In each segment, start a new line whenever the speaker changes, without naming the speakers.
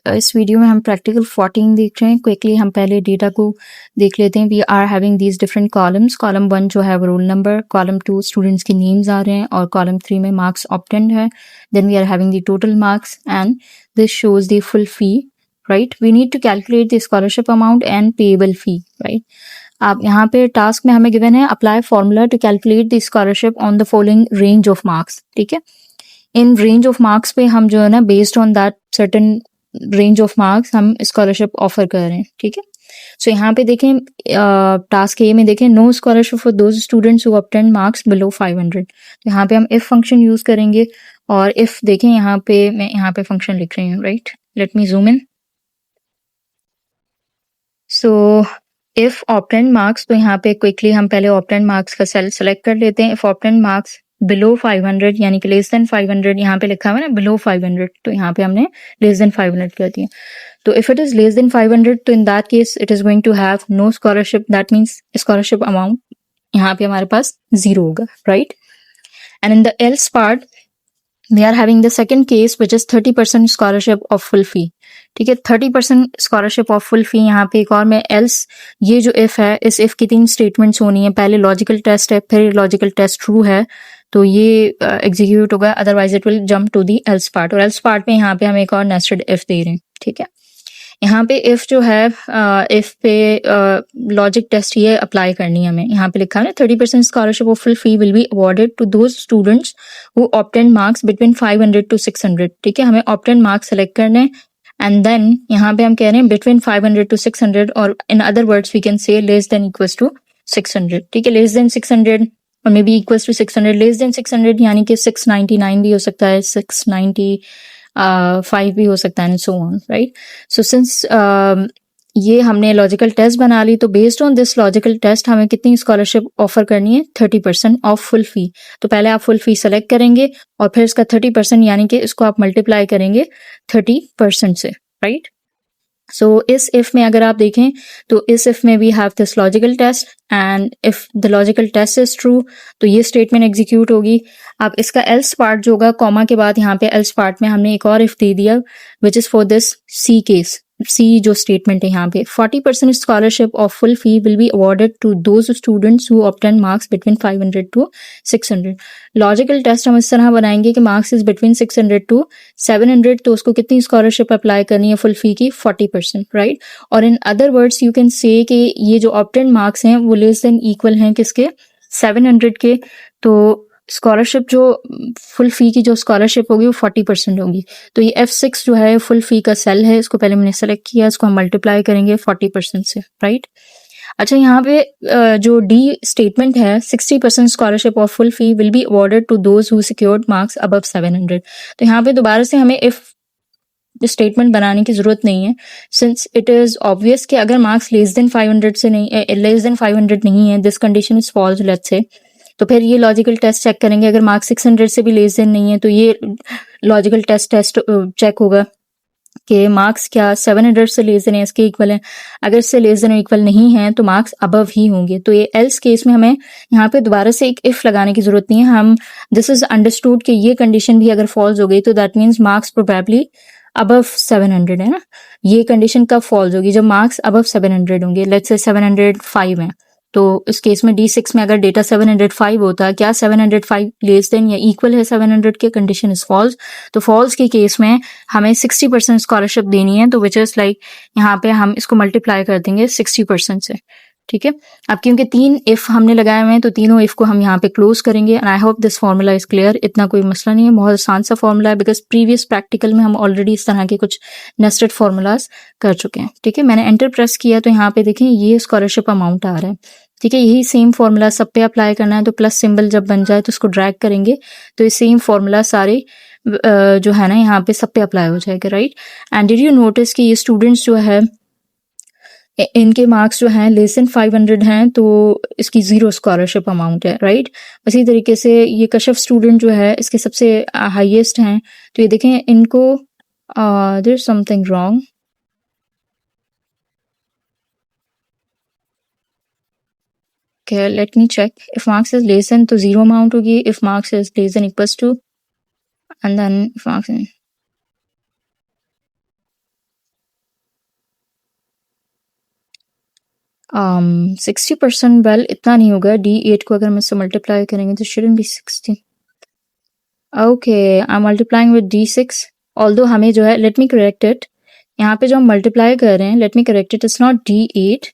इस वीडियो में हम प्रैक्टिकल 14 देख रहे हैं। क्विकली हम पहले डेटा को देख लेते हैं। We are having these different columns. Column 1 जो है वो रोल नंबर, कॉलम 2 स्टूडेंट्स के नेम्स आ रहे हैं और कॉलम 3 में मार्क्स ऑब्टेन्ड है। Then we are having the total marks and this shows the full fee, right. We need to calculate the scholarship amount and payable fee, right. आप यहाँ पे टास्क में हमें गिवन है apply formula to calculate the scholarship on the following range of marks, ठीक है। In range of marks पे हम जो है ना based on that certain range of marks हम स्कॉलरशिप ऑफर कर रहे हैं, ठीक है। सो यहाँ पे देखें टास्क ए में देखें no scholarship for those students who obtain marks below 500। तो यहाँ पे हम इफ फंक्शन यूज करेंगे और इफ देखें यहाँ पे मैं यहाँ पे फंक्शन लिख रही हूँ, right. Let me zoom in. So if obtain marks, तो यहाँ पे क्विकली हम पहले ऑब्टेन मार्क्स का सेल सेलेक्ट कर लेते हैं। इफ ऑब्टेन मार्क्स बिलो 500 यानी कि लेस देन 500, यहाँ पे लिखा हुआ है ना बिलो 500, तो यहाँ पे हमने लेस देन 500 कर दिया। तो if it is less than 500 तो in that case it is going to have no scholarship, that means scholarship amount यहाँ पे हमारे पास 0 होगा, right. And in the else part we are having the second case which is 30% scholarship of full fee, ठीक है। 30% scholarship of full fee यहाँ पे एक और में else, ये जो if है इस if की 3 statements होनी है। पहले logical test है, फिर logical test true है, तो ये execute होगा, otherwise it will jump to the else part। और else part में यहाँ पे हम एक और nested if दे रहे हैं, ठीक है। यहाँ पे if जो है if पे लॉजिक टेस्ट ये अप्लाई करनी है हमें। यहाँ पे लिखा है ना 30% scholarship of full fee will be awarded to those students who obtain marks between 500 to 600, ठीक है। हमें ऑब्टेन मार्क्स सेलेक्ट करने हैं एंड देन यहाँ पे हम कह रहे हैं बिटवीन 500 to 600, और in other words we can say less than equals to 600, ठीक है। लेस देन 600 और maybe equals to 600। Less than 600 यानी कि 699 भी हो सकता है, 695 भी हो सकता है, so on, right. So since ये हमने लॉजिकल टेस्ट बना ली, तो based on this logical test हमें कितनी स्कॉलरशिप ऑफर करनी है, 30% ऑफ फुल फी। तो पहले आप फुल फी सेलेक्ट करेंगे और फिर इसका 30% यानी कि इसको आप मल्टीप्लाई करेंगे 30% से, राइट। सो इस इफ में अगर आप देखें तो इस इफ में we have this logical test and if the logical test is true तो ये स्टेटमेंट एग्जीक्यूट होगी। अब इसका एल्स पार्ट जो होगा कॉमा के बाद यहाँ पे एल्स पार्ट में हमने एक और इफ दे दिया which is for this C case. C जो स्टेटमेंट है यहाँ पे 40% scholarship of full fee will be awarded to those students who obtain marks between 500 to 600। Logical test हम इस तरह बनाएंगे कि मार्क्स इज बिटवीन 600 to 700, तो उसको कितनी स्कॉलरशिप अप्लाई करनी है फुल फी की, 40%, राइट। और in other words you can say कि ये जो ऑब्टेन मार्क्स हैं वो लेस देन इक्वल हैं किसके, 700 के। तो स्कॉलरशिप जो फुल फी की जो स्कॉलरशिप होगी वो 40% होगी। तो ये F6 जो है फुल फी का सेल है, इसको पहले मैंने सेलेक्ट किया, इसको हम मल्टीप्लाई करेंगे 40% से, राइट। अच्छा यहाँ पे जो डी स्टेटमेंट है 60% scholarship of full fee will be awarded to those who secured marks above 700। तो यहाँ पे दोबारा से हमें इफ स्टेटमेंट बनाने की जरूरत नहीं है, सिंस इट इज ऑब्वियस कि अगर मार्क्स लेस देन 500 नहीं है, this condition is false let's say, तो फिर ये लॉजिकल टेस्ट चेक करेंगे। अगर मार्क्स 600 से भी लेस देन नहीं है तो ये लॉजिकल टेस्ट चेक होगा कि मार्क्स क्या 700 से लेस देन है, इसके इक्वल है। अगर इससे लेस देन इक्वल नहीं है तो मार्क्स अबव ही होंगे। तो ये एल्स केस में हमें यहाँ पे दोबारा से एक इफ लगाने की जरूरत नहीं है। हम दिस इज अंडरस्टूड कि ये कंडीशन भी अगर फॉल्स हो गई तो that means marks probably above 700 है ना। ये कंडीशन कब फॉल्स होगी, जब मार्क्स अबव 700 होंगे। लेट्स से 705 है, तो इस केस में D6 में अगर डेटा 705 होता, क्या 705 लेस देन या इक्वल है 700 के, कंडीशन इज फॉल्स। तो फॉल्स के केस में हमें 60% स्कॉलरशिप देनी है, तो विच इज लाइक यहाँ पे हम इसको मल्टीप्लाई कर देंगे 60% से, ठीक है। अब क्योंकि 3 इफ हमने लगाए हुए हैं तो तीनों इफ को हम यहाँ पे क्लोज करेंगे and I hope this formula is clear. इतना कोई मसला नहीं है, बहुत आसान सा फॉर्मूला है बिकॉज प्रीवियस प्रैक्टिकल में हम ऑलरेडी इस तरह के कुछ नेस्टेड फॉर्मूलाज कर चुके हैं, ठीक है। मैंने एंटर प्रेस किया तो यहाँ पे देखें ये स्कॉलरशिप अमाउंट आ रहा है, ठीक है। यही सेम फॉर्मूला सब पे अप्लाई करना है, तो प्लस सिंबल जब बन जाए तो उसको ड्रैग करेंगे तो ये सेम फॉर्मूला सारे जो है ना यहाँ पे सब पे अप्लाई हो जाएगा, right. And did you notice कि ये स्टूडेंट्स जो है इनके मार्क्स जो हैं लेस देन 500 हैं, तो इसकी 0 स्कॉलरशिप अमाउंट है, राइट। इसी तरीके से ये कशफ स्टूडेंट जो है इसके सबसे हाईएस्ट हैं, तो ये देखें इनको there is something wrong. Okay, let me check. If marks is less than तो 0 amount होगी, if marks is less than equals to, and then if marks 60%, well इतना नहीं होगा। D8 को अगर हम इससे मल्टीप्लाई करेंगे तो shouldn't be 60. Okay, I am multiplying with D6, although हमें जो है, लेट मी करेक्ट इट, यहाँ पे जो हम मल्टीप्लाई कर रहे हैं, let me correct it, it's not D8,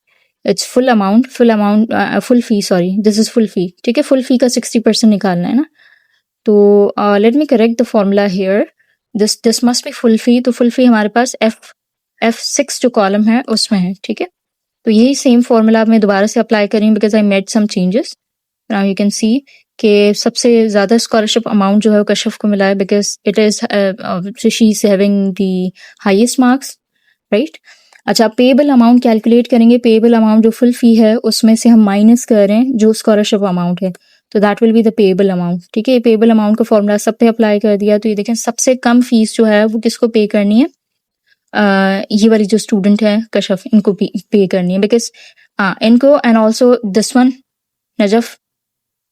it's full amount, full fee, sorry, this is full फी, ठीक है। फुल फी का 60% निकालना है ना, तो let me correct the formula here, this must be full फी। तो फुल फी हमारे पास F6 जो कॉलम है उसमें है, ठीक है। तो यही सेम फॉर्मूला मैं दोबारा से अप्लाई कर रही हूँ because I made some changes. Now you can see कि सबसे ज़्यादा स्कॉलरशिप अमाउंट जो है वो कश्यप को मिला है because it is she is having the highest marks, right. अच्छा, पेएबल अमाउंट कैलकुलेट करेंगे। पेएबल अमाउंट जो फुल फी है उसमें से हम माइनस कर रहे हैं जो स्कॉलरशिप अमाउंट है, तो that will be the payable amount, ठीक है। पेएबल अमाउंट का फॉर्मूला सब पे अप्लाई कर दिया। तो ये देखें, सबसे कम फीस जो है वो किसको पे करनी है, ये वाली जो स्टूडेंट है कश्यप, इनको पे करनी है बिकॉज इनको, and also this one Najaf,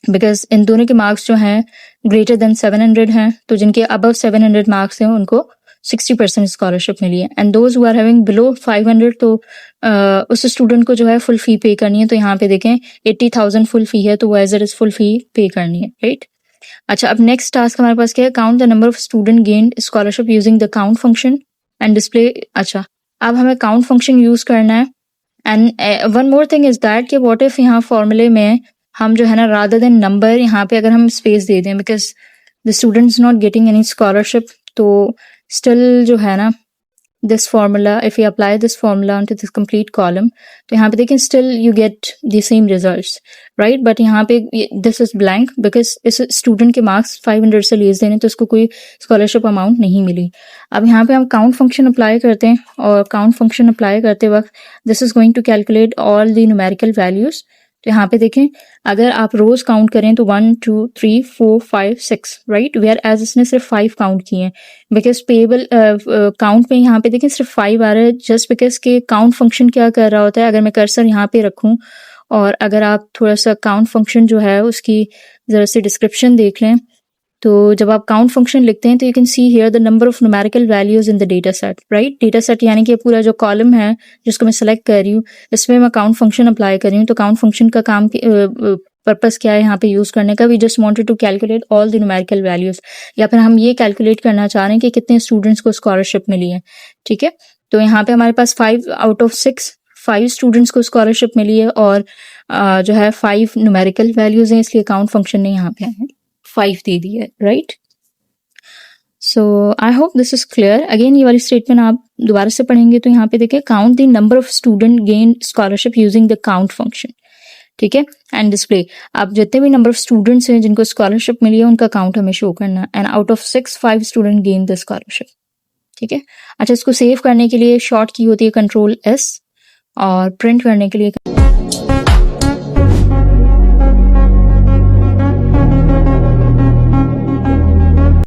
because in दोनों के मार्क्स जो हैं ग्रेटर देन 700 हैं, तो जिनके अबव 700 मार्क्स हैं उनको 60% स्कॉलरशिप मिली है, and those who are having below 500, तो उस स्टूडेंट को जो है फुल फी पे करनी है। तो यहाँ पे देखें 80,000 फुल फी है, तो वो as it is full fee pay करनी है, राइट। अच्छा, अब नेक्स्ट टास्क हमारे पास क्या है, count the number of student gained scholarship using the count function and display. अच्छा, अब हमें काउंट फंक्शन यूज करना है, and one more thing is that कि व्हाट इफ यहाँ फॉर्मूले में हम जो है ना, रादर देन नंबर, यहाँ पे अगर हम स्पेस दे दें because the student is not getting any scholarship, तो स्टिल जो है ना, this formula, if you apply this formula on to this complete column, तो यहाँ पे देखें still you get the same results, right. But यहाँ पे दिस इज ब्लैंक बिकॉज इस स्टूडेंट के मार्क्स 500 से लेस देने, तो उसको कोई स्कॉलरशिप अमाउंट नहीं मिली। अब यहाँ पे हम काउंट फंक्शन अप्लाई करते हैं, और काउंट फंक्शन अप्लाई करते वक्त this is going to calculate all the numerical values. तो यहाँ पे देखें, अगर आप रोज काउंट करें तो 1 2 3 4 5 6, राइट, वेयर एज इसने सिर्फ 5 काउंट किए हैं बिकॉज पेएबल काउंट में यहाँ पे देखें सिर्फ 5 आ रहा है, जस्ट बिकॉज के काउंट फंक्शन क्या कर रहा होता है। अगर मैं कर्सर यहाँ पे रखूँ और अगर आप थोड़ा सा काउंट फंक्शन जो है उसकी जरा से डिस्क्रिप्शन देख लें, तो जब आप काउंट फंक्शन लिखते हैं तो you can see here the number of numerical values in the data set, right. Data set यानी कि पूरा जो कॉलम है जिसको मैं सेलेक्ट कर रही हूँ, इसमें मैं काउंट फंक्शन अप्लाई कर रही हूँ। तो काउंट फंक्शन का काम पर्पस क्या है यहाँ पे यूज करने का, we just wanted to calculate all the numerical values, या फिर हम ये कैलकुलेट करना चाह रहे हैं कि कितने स्टूडेंट्स को स्कॉलरशिप मिली है, ठीक है। तो यहाँ पे हमारे पास 5 आउट ऑफ 6 5 स्टूडेंट्स को स्कॉलरशिप मिली है, और जो है 5 न्यूमेरिकल वैल्यूज हैं, इसलिए काउंट फंक्शन ने यहाँ पे 5 दे दी है, right. So I hope this is clear. Again ये वाली स्टेटमेंट आप दोबारा से पढ़ेंगे तो यहाँ पे देखिए, count the number of student gain scholarship using the count function, ठीक है, एंड डिस्प्ले। आप जितने भी नंबर ऑफ स्टूडेंट्स हैं जिनको स्कॉलरशिप मिली है उनका काउंट हमें शो करना, and out of 6 5 student gain the scholarship, ठीक है। अच्छा, इसको सेव करने के लिए शॉर्ट की होती है Ctrl+S, और प्रिंट करने के लिए